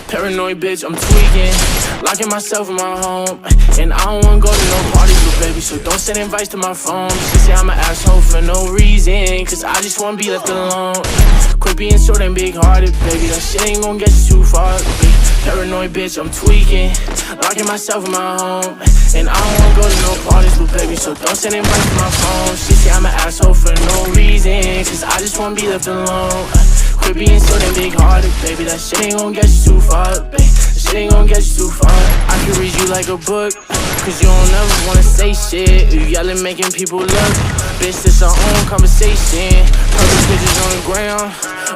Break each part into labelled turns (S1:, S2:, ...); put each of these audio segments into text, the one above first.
S1: Paranoid bitch, I'm tweaking, locking myself in my home. And I don't wanna go to no parties with baby, so don't send invites to my phone. She say I'm an asshole for no reason, cause I just wanna be left alone. Quit being so damn big-hearted, baby, that shit ain't gon' get you too far. Paranoid bitch, I'm tweaking, locking myself in my home. And I don't wanna go to no parties with baby, so don't send invites to my phone. She say I'm an asshole for no reason, cause I just wanna be left alone. Quit being so damn big-hearted, baby, that shit ain't gon' get you too far, baby. That shit ain't gon' get you too far. I can read you like a book, cause you don't ever wanna say shit. You yelling, making people look. Bitch, this our own conversation. Public pictures on the ground,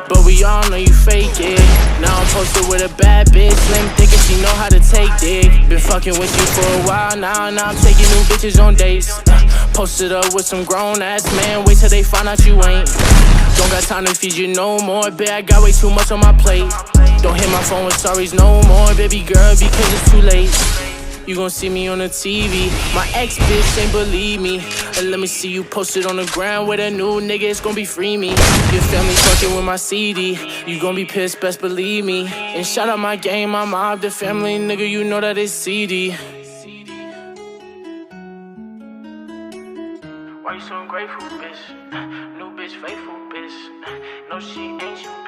S1: but we all know you fake it. Now I'm posted with a bad bitch, slim thick and she know how to take dick. Been fucking with you for a while now I'm taking new bitches on dates. Posted up with some grown ass man, wait till they find out you ain't. Don't got time to feed you no more, bitch, I got way too much on my plate. Don't hit my phone with sorries no more, baby girl, because it's too late. You gon' see me on the TV, my ex bitch ain't believe me. And let me see you posted on the ground with a new nigga, it's gon' be free me. Your family fucking with my CD, you gon' be pissed, best believe me. And shout out my gang, my mob, the family, nigga, you know that it's CD. Why you so ungrateful, bitch? New bitch, faithful, bitch. No, she ain't you.